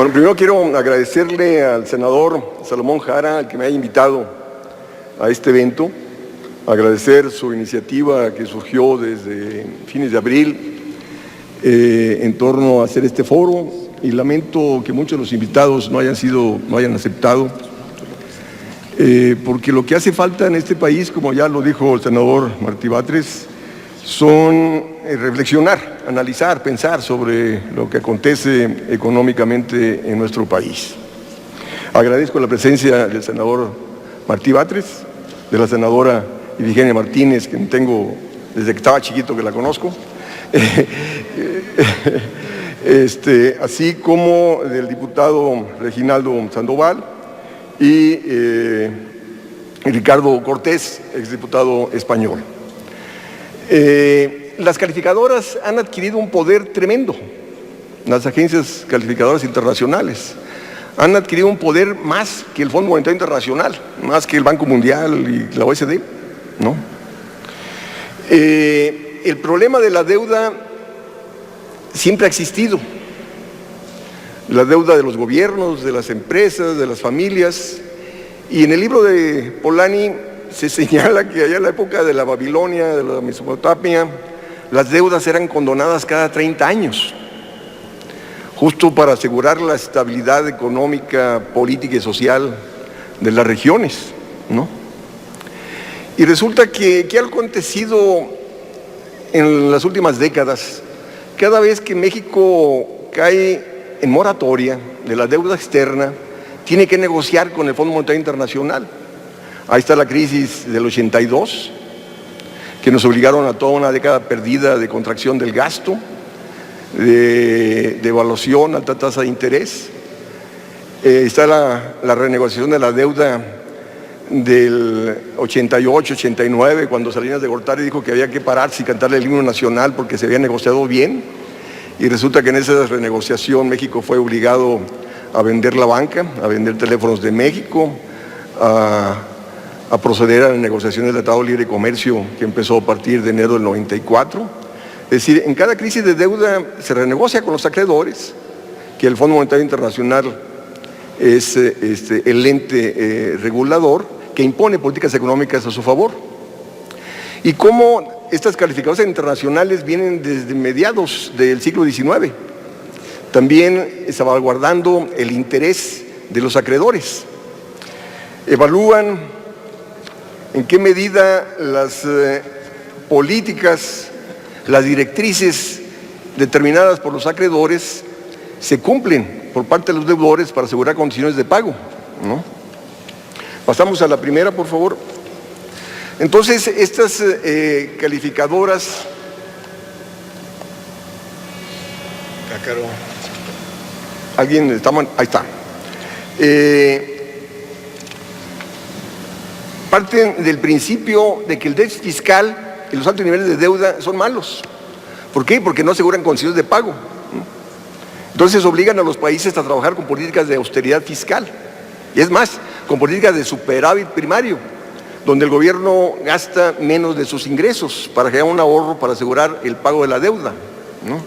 Bueno, primero quiero agradecerle al senador Salomón Jara, al que me haya invitado a este evento, agradecer su iniciativa que surgió desde fines de abril en torno a hacer este foro, y lamento que muchos de los invitados no hayan aceptado, porque lo que hace falta en este país, como ya lo dijo el senador Martí Batres, son reflexionar, analizar, pensar sobre lo que acontece económicamente en nuestro país. Agradezco la presencia del senador Martí Batres, de la senadora Ifigenia Martínez, que tengo desde que estaba chiquito que la conozco, así como del diputado Reginaldo Sandoval y Ricardo Cortés, exdiputado español. Las calificadoras han adquirido un poder tremendo, las agencias calificadoras internacionales han adquirido un poder más que el Fondo Monetario Internacional, más que el Banco Mundial y la OECD, ¿no? El problema de la deuda siempre ha existido, la deuda de los gobiernos, de las empresas, de las familias, y en el libro de Polanyi se señala que allá en la época de la Babilonia, de la Mesopotamia, las deudas eran condonadas cada 30 años, justo para asegurar la estabilidad económica, política y social de las regiones, ¿no? Y resulta que ¿qué ha acontecido en las últimas décadas? Cada vez que México cae en moratoria de la deuda externa, tiene que negociar con el Fondo Monetario Internacional. Ahí está la crisis del 82, que nos obligaron a toda una década perdida de contracción del gasto, de devaluación, alta tasa de interés. Está la renegociación de la deuda del 88, 89, cuando Salinas de Gortari dijo que había que pararse y cantarle el himno nacional porque se había negociado bien, y resulta que en esa renegociación México fue obligado a vender la banca, a vender Teléfonos de México, a proceder a las negociaciones del Tratado de Libre Comercio que empezó a partir de enero del 94. Es decir, en cada crisis de deuda se renegocia con los acreedores, que el Fondo Monetario Internacional es el ente regulador que impone políticas económicas a su favor. Y cómo estas calificadoras internacionales vienen desde mediados del siglo XIX, también salvaguardando el interés de los acreedores. Evalúan en qué medida las políticas, las directrices determinadas por los acreedores se cumplen por parte de los deudores para asegurar condiciones de pago, ¿no? Pasamos a la primera, por favor. Entonces, estas calificadoras... ¿Alguien está? Ahí está. Parten del principio de que el déficit fiscal y los altos niveles de deuda son malos. ¿Por qué? Porque no aseguran condiciones de pago. Entonces obligan a los países a trabajar con políticas de austeridad fiscal. Y es más, con políticas de superávit primario, donde el gobierno gasta menos de sus ingresos para generar un ahorro para asegurar el pago de la deuda, ¿no?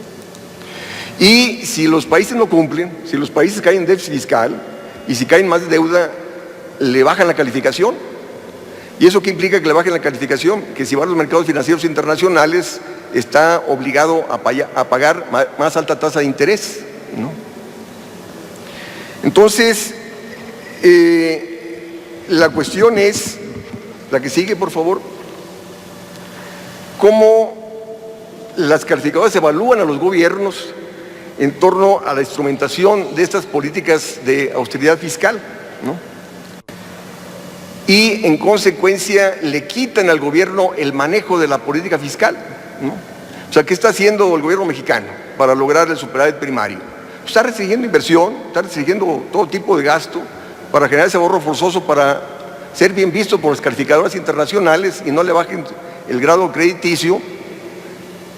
Y si los países no cumplen, si los países caen en déficit fiscal y si caen más de deuda, le bajan la calificación. ¿Y eso qué implica que le bajen la calificación? Que si va a los mercados financieros internacionales está obligado a pagar más alta tasa de interés, ¿no? Entonces, la cuestión es, la que sigue, por favor, cómo las calificadoras evalúan a los gobiernos en torno a la instrumentación de estas políticas de austeridad fiscal, ¿no? Y en consecuencia le quitan al gobierno el manejo de la política fiscal, ¿no? O sea, ¿qué está haciendo el gobierno mexicano para lograr el superávit primario? Está restringiendo inversión, está restringiendo todo tipo de gasto para generar ese ahorro forzoso para ser bien visto por las calificadoras internacionales y no le bajen el grado crediticio,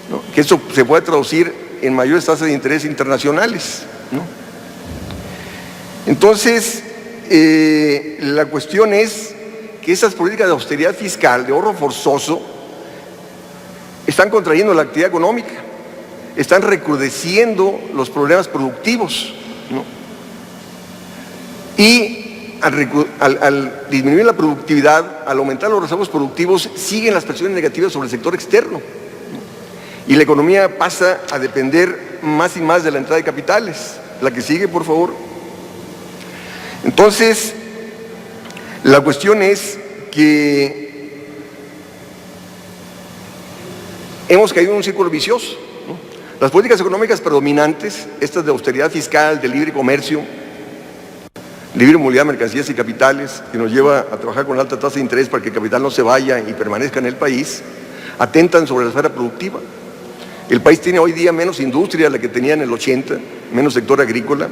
¿no? Que eso se puede traducir en mayores tasas de interés internacionales, ¿no? Entonces, la cuestión es que esas políticas de austeridad fiscal, de ahorro forzoso, están contrayendo la actividad económica, están recrudeciendo los problemas productivos, ¿no? Y al disminuir la productividad, al aumentar los reservos productivos, siguen las presiones negativas sobre el sector externo. Y la economía pasa a depender más y más de la entrada de capitales. La que sigue, por favor. Entonces, la cuestión es que hemos caído en un círculo vicioso, ¿no? Las políticas económicas predominantes, estas de austeridad fiscal, de libre comercio, libre movilidad de mercancías y capitales, que nos lleva a trabajar con alta tasa de interés para que el capital no se vaya y permanezca en el país, atentan sobre la esfera productiva. El país tiene hoy día menos industria de la que tenía en el 80, menos sector agrícola,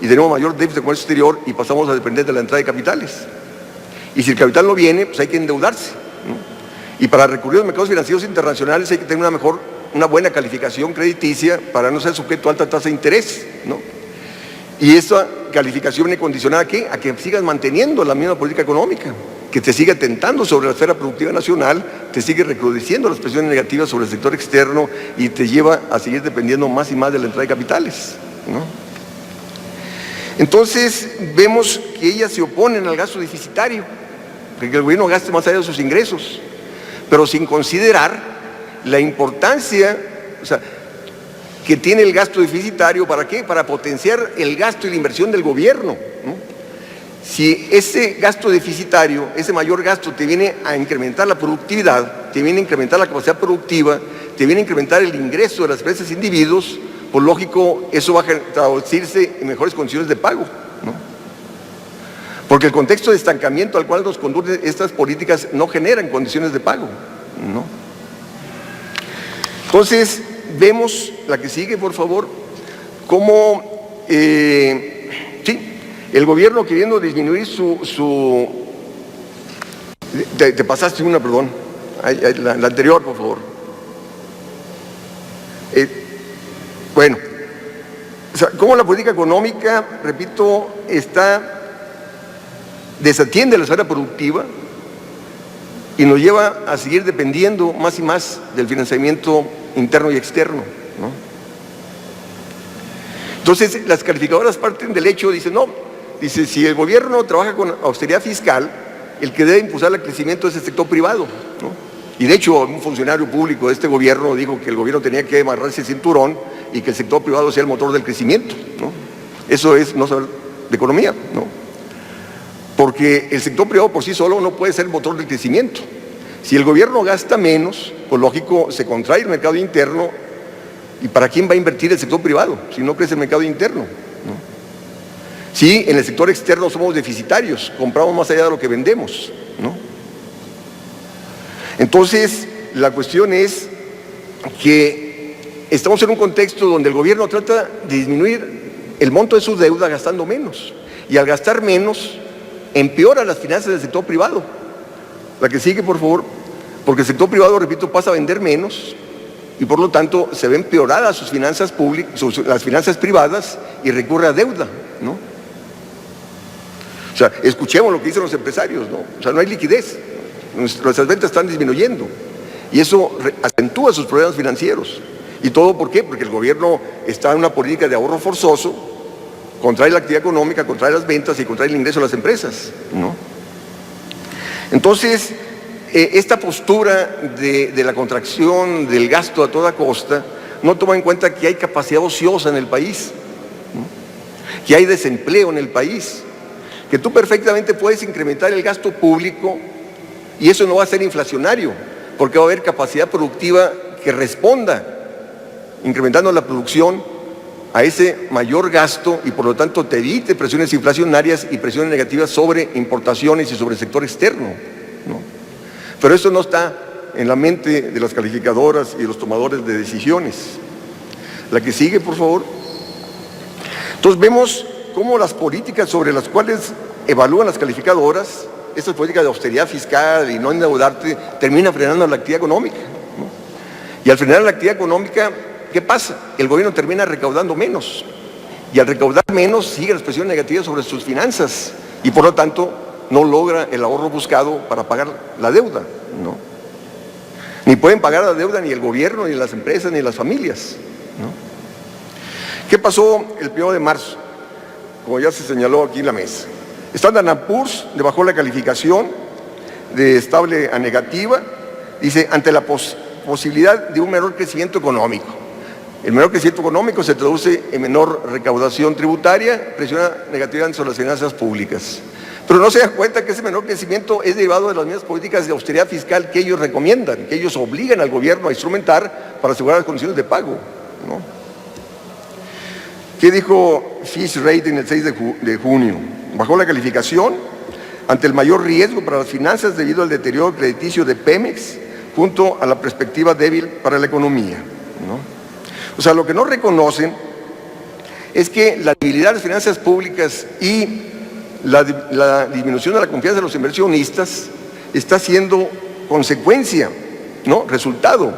y tenemos mayor déficit de comercio exterior y pasamos a depender de la entrada de capitales. Y si el capital no viene, pues hay que endeudarse, ¿no? Y para recurrir a los mercados financieros internacionales hay que tener una buena calificación crediticia para no ser sujeto a alta tasa de interés, ¿no? Y esa calificación viene condicionada ¿a qué? A que sigas manteniendo la misma política económica, que te sigue atentando sobre la esfera productiva nacional, te sigue recrudeciendo las presiones negativas sobre el sector externo y te lleva a seguir dependiendo más y más de la entrada de capitales, ¿no? Entonces vemos que ellas se oponen al gasto deficitario, que el gobierno gaste más allá de sus ingresos, pero sin considerar la importancia, que tiene el gasto deficitario. ¿Para qué? Para potenciar el gasto y la inversión del gobierno, ¿no? Si ese gasto deficitario, ese mayor gasto te viene a incrementar la productividad, te viene a incrementar la capacidad productiva, te viene a incrementar el ingreso de las empresas e individuos, pues lógico, eso va a traducirse en mejores condiciones de pago, ¿no? Porque el contexto de estancamiento al cual nos conducen estas políticas no generan condiciones de pago, ¿no? Entonces, vemos la que sigue, por favor, cómo el gobierno queriendo disminuir te pasaste una, perdón, la anterior, por favor. Bueno, cómo la política económica, repito, desatiende la esfera productiva y nos lleva a seguir dependiendo más y más del financiamiento interno y externo, ¿no? Entonces, las calificadoras parten del hecho, dicen, no, dice, si el gobierno trabaja con austeridad fiscal, el que debe impulsar el crecimiento es el sector privado, ¿no? Y de hecho, un funcionario público de este gobierno dijo que el gobierno tenía que amarrarse el cinturón y que el sector privado sea el motor del crecimiento, ¿no? Eso es no saber de economía, ¿no? Porque el sector privado por sí solo no puede ser el motor del crecimiento. Si el gobierno gasta menos, pues lógico, se contrae el mercado interno. ¿Y para quién va a invertir el sector privado si no crece el mercado interno, ¿no? Sí, en el sector externo somos deficitarios, compramos más allá de lo que vendemos, ¿no? Entonces, la cuestión es que estamos en un contexto donde el gobierno trata de disminuir el monto de su deuda gastando menos. Y al gastar menos, empeora las finanzas del sector privado. La que sigue, por favor, porque el sector privado, repito, pasa a vender menos y por lo tanto se ven empeoradas sus finanzas públicas, las finanzas privadas, y recurre a deuda, ¿no? O sea, escuchemos lo que dicen los empresarios, ¿no? O sea, no hay liquidez, nuestras ventas están disminuyendo y eso acentúa sus problemas financieros. ¿Y todo por qué? Porque el gobierno está en una política de ahorro forzoso, contrae la actividad económica, contrae las ventas y contrae el ingreso de las empresas, ¿no? Entonces, esta postura de la contracción del gasto a toda costa no toma en cuenta que hay capacidad ociosa en el país, ¿no? Que hay desempleo en el país, que tú perfectamente puedes incrementar el gasto público y eso no va a ser inflacionario, porque va a haber capacidad productiva que responda, incrementando la producción a ese mayor gasto y por lo tanto te evite presiones inflacionarias y presiones negativas sobre importaciones y sobre el sector externo, ¿no? Pero eso no está en la mente de las calificadoras y los tomadores de decisiones. La que sigue, por favor. Entonces vemos cómo las políticas sobre las cuales evalúan las calificadoras, estas políticas de austeridad fiscal y no endeudarte, terminan frenando la actividad económica, ¿no? Y al frenar la actividad económica, ¿qué pasa? El gobierno termina recaudando menos y al recaudar menos sigue las presiones negativas sobre sus finanzas y por lo tanto no logra el ahorro buscado para pagar la deuda, ¿no? Ni pueden pagar la deuda ni el gobierno, ni las empresas, ni las familias, ¿no? ¿Qué pasó el 1 de marzo? Como ya se señaló aquí en la mesa. Standard & Poor's le bajó la calificación de estable a negativa, dice, ante la posibilidad de un menor crecimiento económico. El menor crecimiento económico se traduce en menor recaudación tributaria, presiona negativamente sobre las finanzas públicas. Pero no se dan cuenta que ese menor crecimiento es derivado de las mismas políticas de austeridad fiscal que ellos recomiendan, que ellos obligan al gobierno a instrumentar para asegurar las condiciones de pago, ¿no? ¿Qué dijo Fitch Ratings el 6 de junio? Bajó la calificación ante el mayor riesgo para las finanzas debido al deterioro crediticio de Pemex junto a la perspectiva débil para la economía, ¿no? O sea, lo que no reconocen es que la debilidad de las finanzas públicas y la disminución de la confianza de los inversionistas está siendo consecuencia, ¿no?, resultado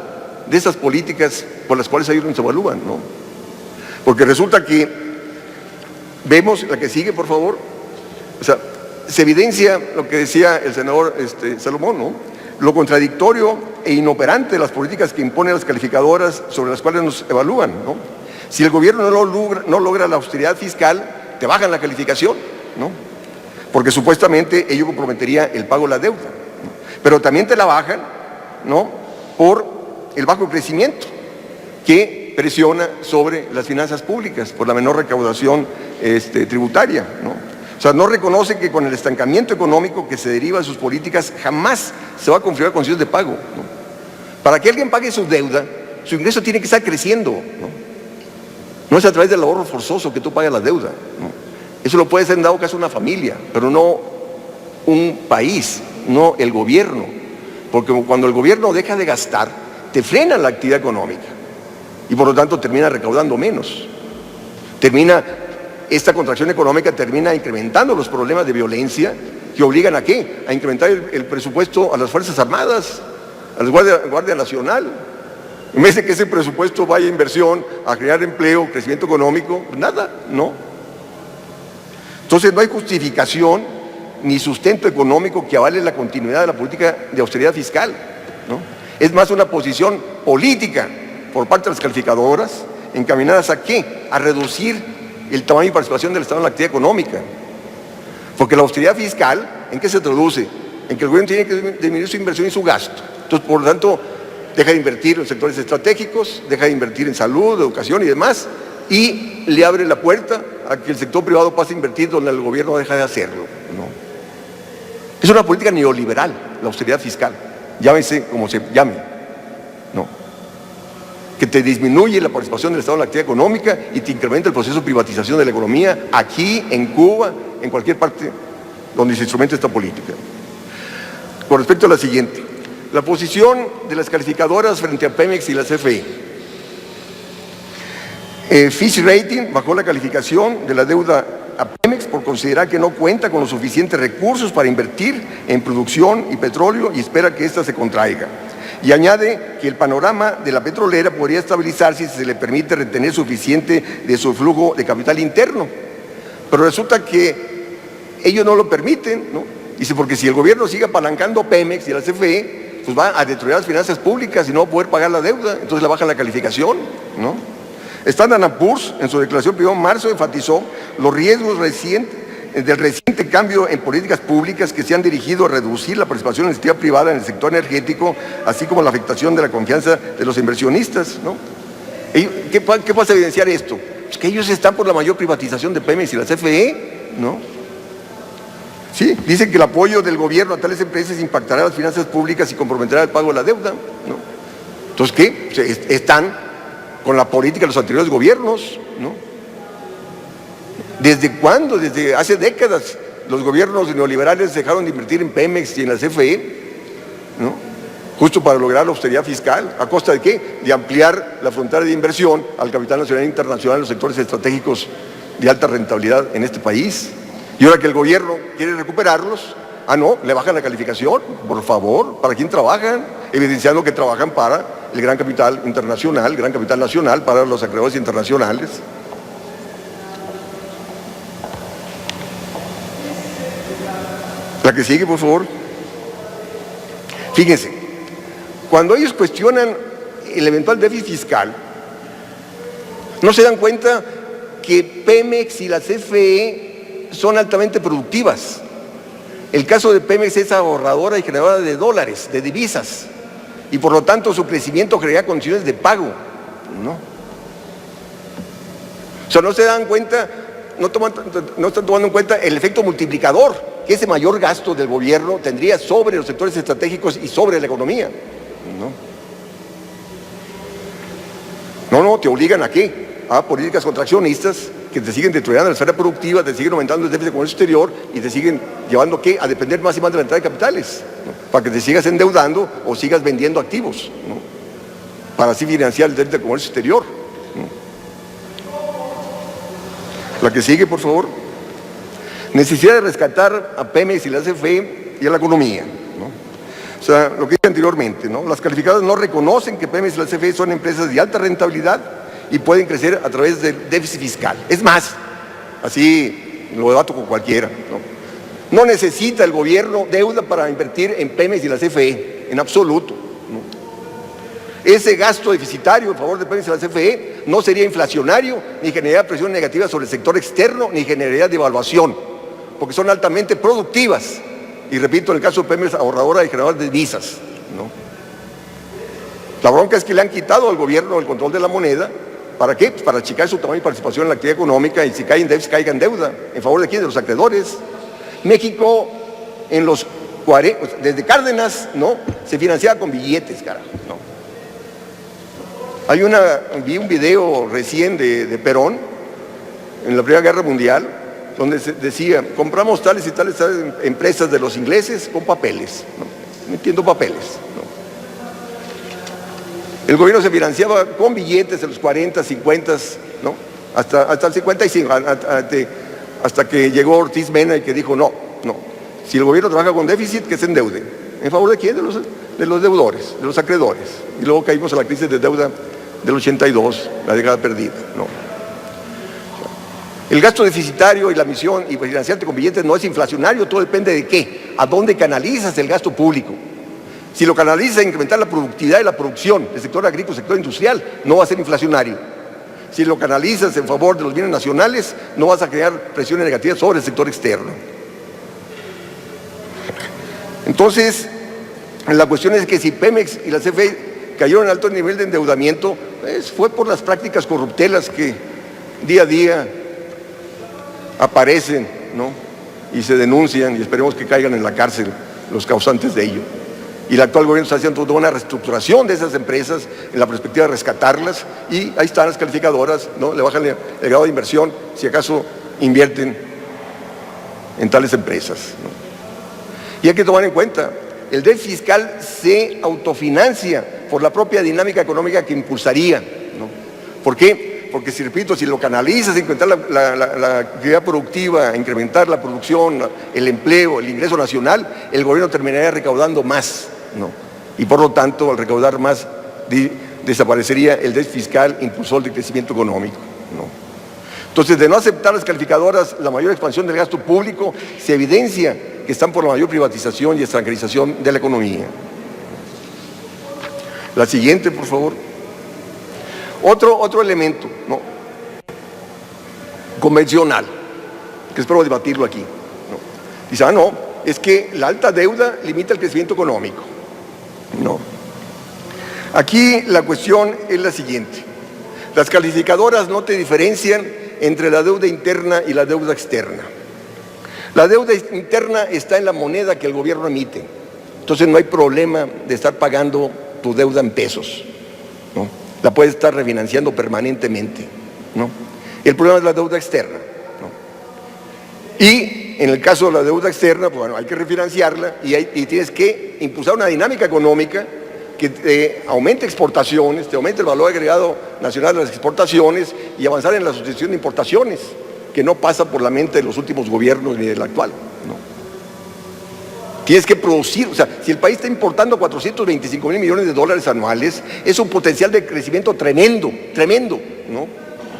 de esas políticas por las cuales ellos nos evalúan, ¿no? Porque resulta que, vemos la que sigue, por favor, o sea, se evidencia lo que decía el senador Salomón, ¿no?, lo contradictorio e inoperante de las políticas que imponen las calificadoras sobre las cuales nos evalúan, ¿no? Si el gobierno no logra la austeridad fiscal, te bajan la calificación, ¿no?, porque supuestamente ello comprometería el pago de la deuda, ¿no? Pero también te la bajan, ¿no?, por el bajo crecimiento que presiona sobre las finanzas públicas, por la menor recaudación tributaria, ¿no? O sea, no reconoce que con el estancamiento económico que se deriva de sus políticas jamás se va a configurar condiciones de pago, ¿no? Para que alguien pague su deuda, su ingreso tiene que estar creciendo, ¿no? No es a través del ahorro forzoso que tú pagas la deuda, ¿no? Eso lo puede hacer en dado caso una familia, pero no un país, no el gobierno. Porque cuando el gobierno deja de gastar, te frena la actividad económica y por lo tanto termina recaudando menos. Esta contracción económica termina incrementando los problemas de violencia que obligan ¿a qué? A incrementar el presupuesto a las Fuerzas Armadas, a la Guardia Nacional. En vez de que ese presupuesto vaya a inversión, a crear empleo, crecimiento económico, nada, no. Entonces no hay justificación ni sustento económico que avale la continuidad de la política de austeridad fiscal, ¿no? Es más una posición política por parte de las calificadoras encaminadas ¿a qué? A reducir el tamaño y participación del Estado en la actividad económica. Porque la austeridad fiscal, ¿en qué se traduce? En que el gobierno tiene que disminuir su inversión y su gasto. Entonces, por lo tanto, deja de invertir en sectores estratégicos, deja de invertir en salud, educación y demás, y le abre la puerta a que el sector privado pase a invertir donde el gobierno deja de hacerlo, ¿no? Es una política neoliberal, la austeridad fiscal, llámese como se llame, ¿no?, que te disminuye la participación del Estado en la actividad económica y te incrementa el proceso de privatización de la economía aquí, en Cuba, en cualquier parte donde se instrumenta esta política. Con respecto a la siguiente, la posición de las calificadoras frente a Pemex y la CFE. Fitch Ratings bajó la calificación de la deuda a Pemex por considerar que no cuenta con los suficientes recursos para invertir en producción y petróleo y espera que ésta se contraiga. Y añade que el panorama de la petrolera podría estabilizarse si se le permite retener suficiente de su flujo de capital interno. Pero resulta que ellos no lo permiten, ¿no? Dice, porque si el gobierno sigue apalancando a Pemex y a la CFE, pues va a deteriorar las finanzas públicas y no va a poder pagar la deuda, entonces le bajan la calificación, ¿no? Standard & Poor's, en su declaración 1 de marzo, enfatizó los riesgos del reciente cambio en políticas públicas que se han dirigido a reducir la participación de la iniciativa privada en el sector energético, así como la afectación de la confianza de los inversionistas, ¿no? ¿Qué pasa a evidenciar esto? Pues que ellos están por la mayor privatización de Pemex y la CFE, ¿no? Sí, dicen que el apoyo del gobierno a tales empresas impactará las finanzas públicas y comprometerá el pago de la deuda, ¿no? Entonces, ¿qué? Están con la política de los anteriores gobiernos, ¿no? ¿Desde cuándo? Desde hace décadas los gobiernos neoliberales dejaron de invertir en Pemex y en la CFE, ¿no?, justo para lograr la austeridad fiscal. ¿A costa de qué? De ampliar la frontera de inversión al capital nacional e internacional en los sectores estratégicos de alta rentabilidad en este país. Y ahora que el gobierno quiere recuperarlos, no, le bajan la calificación, por favor. ¿Para quién trabajan? Evidenciando que trabajan para el gran capital internacional, el gran capital nacional, para los acreedores internacionales. La que sigue, por favor. Fíjense, cuando ellos cuestionan el eventual déficit fiscal, no se dan cuenta que Pemex y la CFE son altamente productivas. El caso de Pemex es ahorradora y generadora de dólares, de divisas, y por lo tanto su crecimiento crea condiciones de pago, ¿no? O sea, no se dan cuenta, no están tomando en cuenta el efecto multiplicador que ese mayor gasto del gobierno tendría sobre los sectores estratégicos y sobre la economía, ¿no? No, te obligan ¿a qué? A políticas contraccionistas que te siguen destruyendo la esfera productiva, te siguen aumentando el déficit de comercio exterior y te siguen llevando ¿qué? A depender más y más de la entrada de capitales, ¿no? Para que te sigas endeudando o sigas vendiendo activos, ¿no? Para así financiar el déficit de comercio exterior, ¿no? La que sigue, por favor. Necesidad de rescatar a Pemex y la CFE y a la economía, ¿no? O sea, lo que dije anteriormente, ¿no? Las calificadoras no reconocen que Pemex y la CFE son empresas de alta rentabilidad y pueden crecer a través del déficit fiscal. Es más, así lo debato con cualquiera, ¿no? No necesita el gobierno deuda para invertir en Pemex y la CFE, en absoluto, ¿no? Ese gasto deficitario en favor de Pemex y la CFE no sería inflacionario, ni generaría presión negativa sobre el sector externo, ni generaría devaluación, porque son altamente productivas. Y repito, en el caso de Pemex, ahorradora y generadora de divisas, ¿no? La bronca es que le han quitado al gobierno el control de la moneda. ¿Para qué? Pues para achicar su tamaño y participación en la actividad económica, y si cae en déficit, caiga en deuda. ¿En favor de quién? De los acreedores. México, desde Cárdenas, ¿no? Se financiaba con billetes, carajo, ¿no? Vi un video recién de Perón, en la Primera Guerra Mundial, donde se decía, compramos tales y tales empresas de los ingleses con papeles, ¿no? Metiendo papeles, ¿no? El gobierno se financiaba con billetes de los 40, 50, ¿no? Hasta el 55, hasta que llegó Ortiz Mena y que dijo, no, si el gobierno trabaja con déficit, que se endeude. ¿En favor de quién? De los deudores, de los acreedores. Y luego caímos a la crisis de deuda del 82, la década perdida, ¿no? El gasto deficitario y la misión y financiarte con billetes no es inflacionario, todo depende de qué, a dónde canalizas el gasto público. Si lo canalizas a incrementar la productividad y la producción del sector agrícola, sector industrial, no va a ser inflacionario. Si lo canalizas en favor de los bienes nacionales, no vas a crear presiones negativas sobre el sector externo. Entonces, la cuestión es que si Pemex y la CFE cayeron en alto nivel de endeudamiento, pues fue por las prácticas corruptelas que día a día aparecen, ¿no? Y se denuncian, y esperemos que caigan en la cárcel los causantes de ello. Y el actual gobierno está haciendo toda una reestructuración de esas empresas en la perspectiva de rescatarlas, y ahí están las calificadoras, ¿no? Le bajan el grado de inversión si acaso invierten en tales empresas, ¿no? Y hay que tomar en cuenta, el déficit fiscal se autofinancia por la propia dinámica económica que impulsaría, ¿no? ¿Por qué? Porque, si lo canalizas, incrementar la actividad productiva, incrementar la producción, el empleo, el ingreso nacional, el gobierno terminaría recaudando más, ¿no? Y por lo tanto, al recaudar más, desaparecería el déficit fiscal impulsor del crecimiento económico, ¿no? Entonces, de no aceptar las calificadoras la mayor expansión del gasto público, se evidencia que están por la mayor privatización y extranjerización de la economía. La siguiente, por favor. Otro elemento, ¿no? Convencional, que espero debatirlo aquí, ¿no? Dice, no, es que la alta deuda limita el crecimiento económico. No. Aquí la cuestión es la siguiente. Las calificadoras no te diferencian entre la deuda interna y la deuda externa. La deuda interna está en la moneda que el gobierno emite. Entonces no hay problema de estar pagando tu deuda en pesos, ¿no? La puedes estar refinanciando permanentemente, ¿no? El problema es la deuda externa, ¿no? Y en el caso de la deuda externa, pues bueno, hay que refinanciarla y tienes que impulsar una dinámica económica que te aumente exportaciones, te aumente el valor agregado nacional de las exportaciones y avanzar en la sustitución de importaciones, que no pasa por la mente de los últimos gobiernos ni del actual, ¿no? Tienes que producir, o sea, si el país está importando 425,000 millones de dólares anuales, es un potencial de crecimiento tremendo, ¿no?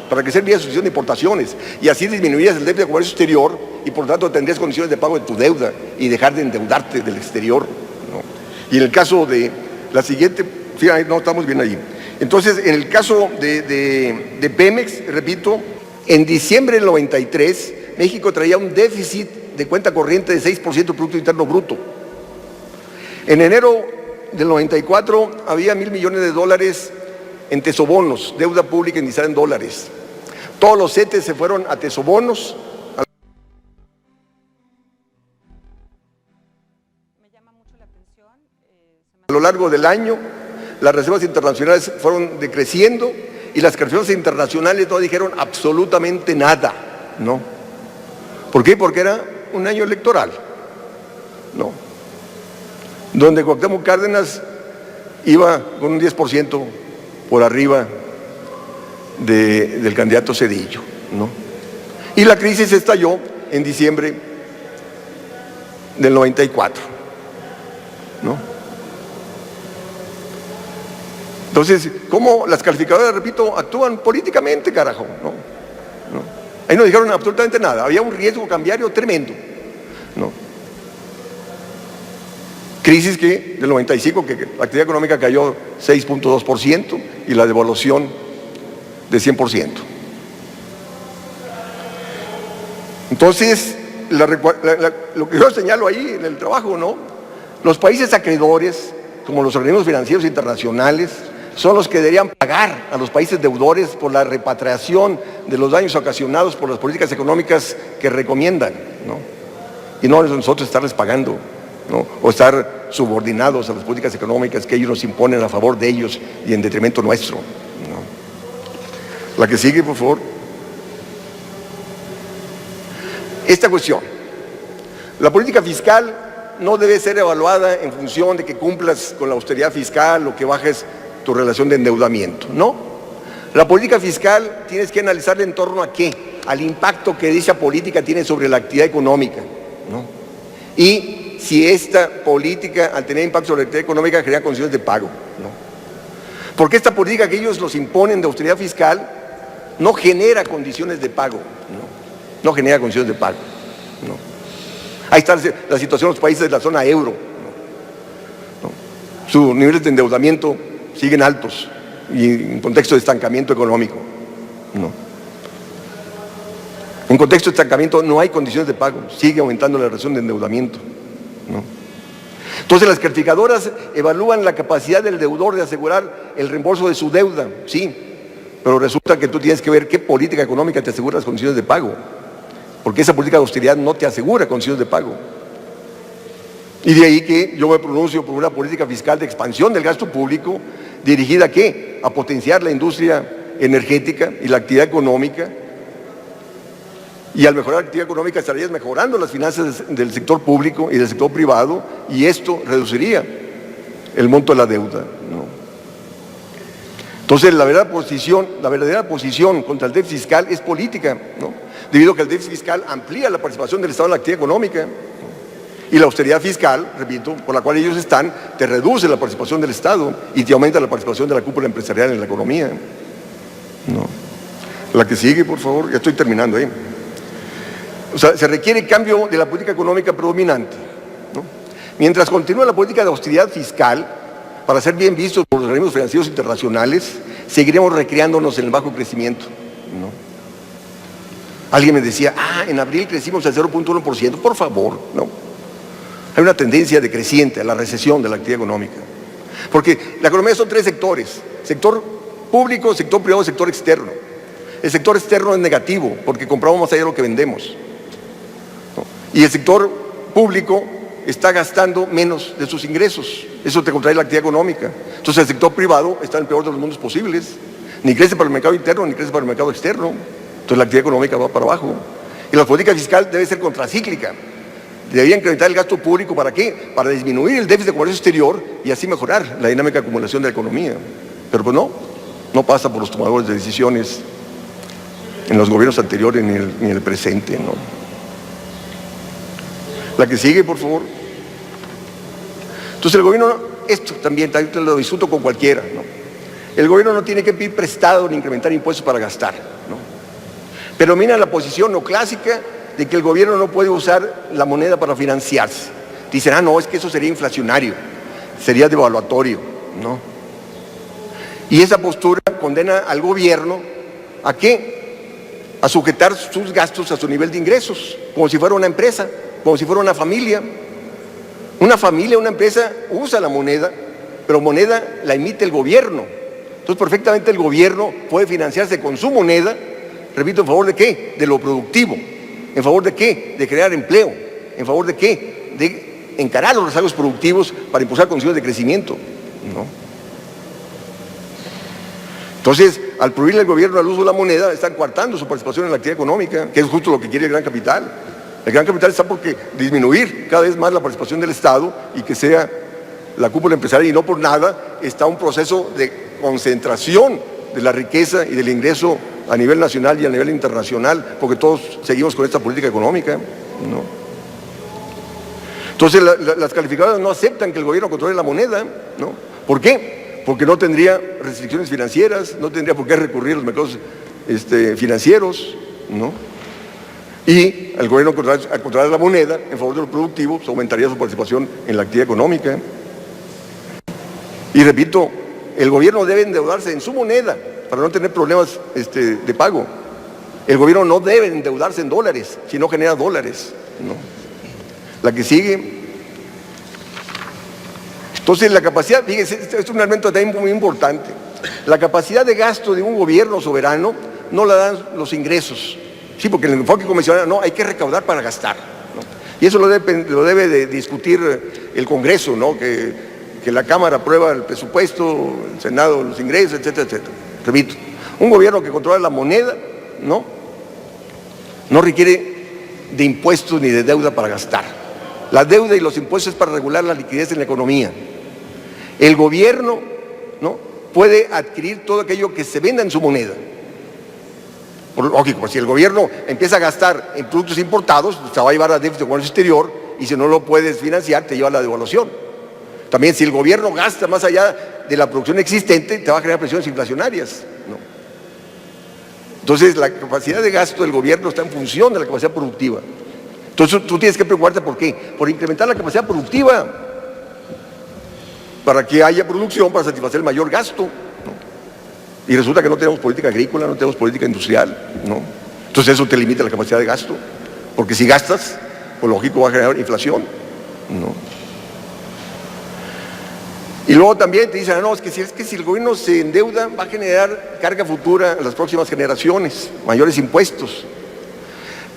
Para crecer vía sustitución de importaciones, y así disminuirías el déficit de comercio exterior y por lo tanto tendrías condiciones de pago de tu deuda y dejar de endeudarte del exterior, ¿no? Y en el caso de la siguiente, sí, no, estamos bien ahí. Entonces, en el caso de Pemex, repito, en diciembre del 93 México traía un déficit de cuenta corriente de 6% del Producto Interno Bruto. En enero del 94 había $1,000 millones en tesobonos, deuda pública indicada en dólares. Todos los CETES se fueron a tesobonos. Me llama mucho la atención. A lo largo del año, las reservas internacionales fueron decreciendo y las reservas internacionales no dijeron absolutamente nada, ¿no? ¿Por qué? Porque era un año electoral, ¿no? Donde Cuauhtémoc Cárdenas iba con un 10% por arriba del candidato Zedillo, ¿no? Y la crisis estalló en diciembre del 94, ¿no? Entonces, ¿cómo las calificadoras, repito, actúan políticamente, carajo? ¿No? Ahí no dijeron absolutamente nada, había un riesgo cambiario tremendo, ¿no? Crisis del 95, que la actividad económica cayó 6.2% y la devaluación de 100%. Entonces, lo que yo señalo ahí en el trabajo, ¿no? Los países acreedores, como los organismos financieros internacionales, son los que deberían pagar a los países deudores por la repatriación de los daños ocasionados por las políticas económicas que recomiendan, ¿no? Y no nosotros estarles pagando, ¿no? O estar subordinados a las políticas económicas que ellos nos imponen a favor de ellos y en detrimento nuestro, ¿no? La que sigue, por favor. Esta cuestión, la política fiscal no debe ser evaluada en función de que cumplas con la austeridad fiscal o que bajes tu relación de endeudamiento, ¿no? La política fiscal tienes que analizarla en torno a ¿qué? Al impacto que dicha política tiene sobre la actividad económica, ¿no? Y si esta política, al tener impacto sobre la actividad económica, genera condiciones de pago, ¿no? Porque esta política que ellos nos imponen de austeridad fiscal no genera condiciones de pago, ¿no? No genera condiciones de pago, ¿no? Ahí está la situación de los países de la zona euro, ¿no? Sus niveles de endeudamiento siguen altos y en contexto de estancamiento económico, ¿no? En contexto de estancamiento no hay condiciones de pago, sigue aumentando la relación de endeudamiento, ¿no? Entonces las calificadoras evalúan la capacidad del deudor de asegurar el reembolso de su deuda, sí, pero resulta que tú tienes que ver qué política económica te asegura las condiciones de pago, porque esa política de austeridad no te asegura condiciones de pago. Y de ahí que yo me pronuncio por una política fiscal de expansión del gasto público dirigida ¿a qué? A potenciar la industria energética y la actividad económica. Y al mejorar la actividad económica estarías mejorando las finanzas del sector público y del sector privado, y esto reduciría el monto de la deuda, ¿no? Entonces la verdadera posición contra el déficit fiscal es política, ¿no? Debido a que el déficit fiscal amplía la participación del Estado en la actividad económica, ¿no? Y la austeridad fiscal, repito, por la cual ellos están, te reduce la participación del Estado y te aumenta la participación de la cúpula empresarial en la economía, ¿no? La que sigue, por favor, ya estoy terminando ahí. O sea, se requiere cambio de la política económica predominante, ¿no? Mientras continúa la política de austeridad fiscal, para ser bien vistos por los organismos financieros internacionales, seguiremos recreándonos en el bajo crecimiento, ¿no? Alguien me decía, en abril crecimos al 0.1%, por favor, ¿no? Hay una tendencia decreciente a la recesión de la actividad económica. Porque la economía son tres sectores: sector público, sector privado y sector externo. El sector externo es negativo porque compramos más allá de lo que vendemos, ¿no? Y el sector público está gastando menos de sus ingresos. Eso te contrae la actividad económica. Entonces el sector privado está en el peor de los mundos posibles. Ni crece para el mercado interno, ni crece para el mercado externo. Entonces la actividad económica va para abajo. Y la política fiscal debe ser contracíclica. Debería incrementar el gasto público, ¿para qué? Para disminuir el déficit de comercio exterior y así mejorar la dinámica de acumulación de la economía. Pero pues no pasa por los tomadores de decisiones en los gobiernos anteriores ni en el presente, ¿no? La que sigue, por favor. Entonces el gobierno, esto también lo discuto con cualquiera, ¿no? El gobierno no tiene que pedir prestado ni incrementar impuestos para gastar, ¿no? Pero mira la posición neoclásica de que el gobierno no puede usar la moneda para financiarse. Dicen, no, es que eso sería inflacionario, sería devaluatorio, ¿no? Y esa postura condena al gobierno ¿a qué? a sujetar sus gastos a su nivel de ingresos, como si fuera una empresa, como si fuera una familia. Una familia, una empresa usa la moneda, pero moneda la emite el gobierno. Entonces perfectamente el gobierno puede financiarse con su moneda, repito, ¿en favor de qué? De lo productivo. ¿En favor de qué? De crear empleo. ¿En favor de qué? De encarar los rezagos productivos para impulsar condiciones de crecimiento, ¿no? Entonces, al prohibirle al gobierno el uso de la moneda, están coartando su participación en la actividad económica, que es justo lo que quiere el gran capital. El gran capital está por disminuir cada vez más la participación del Estado y que sea la cúpula empresarial, y no por nada está un proceso de concentración de la riqueza y del ingreso a nivel nacional y a nivel internacional, porque todos seguimos con esta política económica, ¿no? Entonces las calificadoras no aceptan que el gobierno controle la moneda, ¿no? ¿Por qué? Porque no tendría restricciones financieras, no tendría por qué recurrir a los mercados financieros, ¿no? Y el gobierno, al controlar la moneda en favor de lo productivo, pues aumentaría su participación en la actividad económica. Y repito, el gobierno debe endeudarse en su moneda para no tener problemas de pago. El gobierno no debe endeudarse en dólares, si no genera dólares, ¿no? La que sigue. Entonces la capacidad, fíjense, esto es un elemento también muy importante. La capacidad de gasto de un gobierno soberano no la dan los ingresos. Sí, porque en el enfoque convencional no, hay que recaudar para gastar, ¿no? Y eso lo debe de discutir el Congreso, ¿no? Que la Cámara aprueba el presupuesto, el Senado los ingresos, etcétera, etcétera. Repito, un gobierno que controla la moneda, no requiere de impuestos ni de deuda para gastar. La deuda y los impuestos es para regular la liquidez en la economía. El gobierno, ¿no?, puede adquirir todo aquello que se venda en su moneda. Lógico, pues si el gobierno empieza a gastar en productos importados, pues te va a llevar a déficit de comercio exterior, y si no lo puedes financiar, te lleva a la devaluación. También si el gobierno gasta más allá de la producción existente, te va a generar presiones inflacionarias, ¿no? Entonces la capacidad de gasto del gobierno está en función de la capacidad productiva. Entonces tú tienes que preocuparte ¿por qué? Por incrementar la capacidad productiva, para que haya producción, para satisfacer el mayor gasto, ¿no? Y resulta que no tenemos política agrícola, no tenemos política industrial, ¿no? Entonces eso te limita la capacidad de gasto, porque si gastas, pues lógico va a generar inflación, ¿no? Y luego también te dicen, no, es que si el gobierno se endeuda va a generar carga futura a las próximas generaciones, mayores impuestos.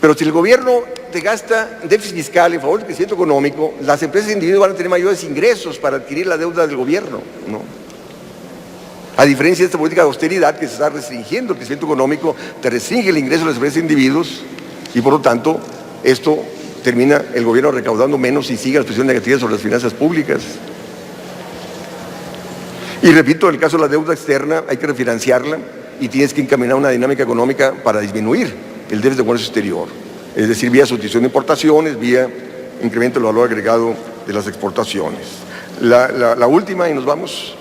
Pero si el gobierno te gasta déficit fiscal en favor del crecimiento económico, las empresas individuales van a tener mayores ingresos para adquirir la deuda del gobierno, ¿no? A diferencia de esta política de austeridad que se está restringiendo el crecimiento económico, te restringe el ingreso de las empresas individuos y por lo tanto esto termina el gobierno recaudando menos y sigue la presión negativa sobre las finanzas públicas. Y repito, en el caso de la deuda externa hay que refinanciarla y tienes que encaminar una dinámica económica para disminuir el déficit de comercio exterior, es decir, vía sustitución de importaciones, vía incremento del valor agregado de las exportaciones. La última, y nos vamos.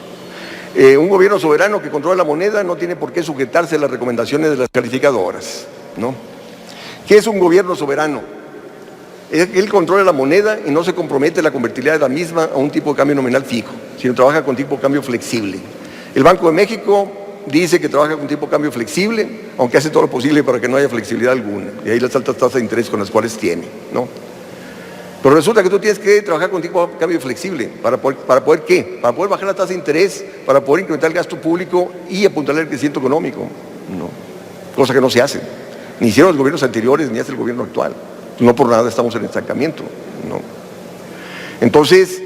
Un gobierno soberano que controla la moneda no tiene por qué sujetarse a las recomendaciones de las calificadoras, ¿no? ¿Qué es un gobierno soberano? Él controla la moneda y no se compromete la convertibilidad de la misma a un tipo de cambio nominal fijo, sino trabaja con tipo de cambio flexible. El Banco de México dice que trabaja con tipo de cambio flexible, aunque hace todo lo posible para que no haya flexibilidad alguna, y ahí las altas tasas de interés con las cuales tiene, ¿no? Pero resulta que tú tienes que trabajar con tipo de cambio flexible, ¿para poder qué? Para poder bajar la tasa de interés, para poder incrementar el gasto público y apuntalar el crecimiento económico, ¿no? Cosa que no se hace, ni hicieron los gobiernos anteriores, ni hace el gobierno actual. No por nada estamos en estancamiento, ¿no? Entonces,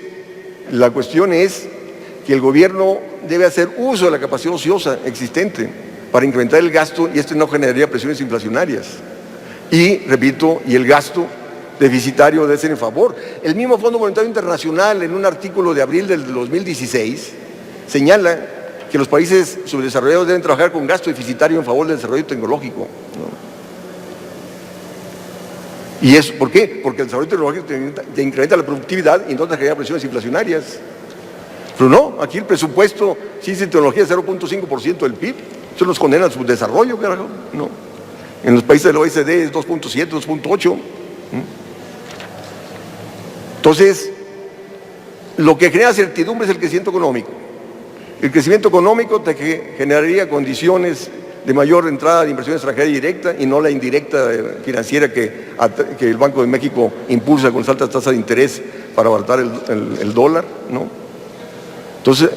la cuestión es que el gobierno debe hacer uso de la capacidad ociosa existente para incrementar el gasto y esto no generaría presiones inflacionarias. Y, repito, y el gasto deficitario debe ser en favor. El mismo Fondo Monetario Internacional, en un artículo de abril del 2016, señala que los países subdesarrollados deben trabajar con gasto deficitario en favor del desarrollo tecnológico, ¿no? ¿Y eso por qué? Porque el desarrollo tecnológico te incrementa la productividad y entonces genera presiones inflacionarias. Pero no, aquí el presupuesto, ciencia y tecnología es 0.5% del PIB. Eso nos condena al subdesarrollo, carajo, ¿no? En los países del OECD es 2.7, 2.8. Entonces, lo que genera certidumbre es el crecimiento económico. El crecimiento económico te generaría condiciones de mayor entrada de inversión extranjera directa y no la indirecta financiera que el Banco de México impulsa con las altas tasas de interés para abaratar el dólar, ¿no? Entonces,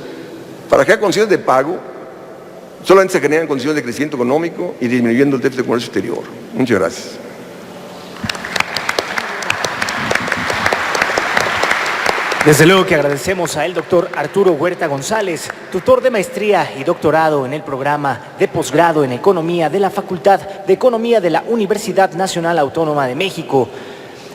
para crear condiciones de pago, solamente se generan condiciones de crecimiento económico y disminuyendo el déficit de comercio exterior. Muchas gracias. Desde luego que agradecemos al doctor Arturo Huerta González, tutor de maestría y doctorado en el programa de posgrado en Economía de la Facultad de Economía de la Universidad Nacional Autónoma de México,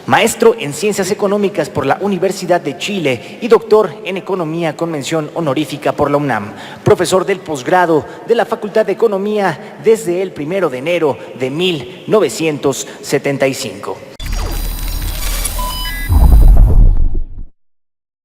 maestro en Ciencias Económicas por la Universidad de Chile y doctor en Economía con mención honorífica por la UNAM, profesor del posgrado de la Facultad de Economía desde el 1 de enero de 1975.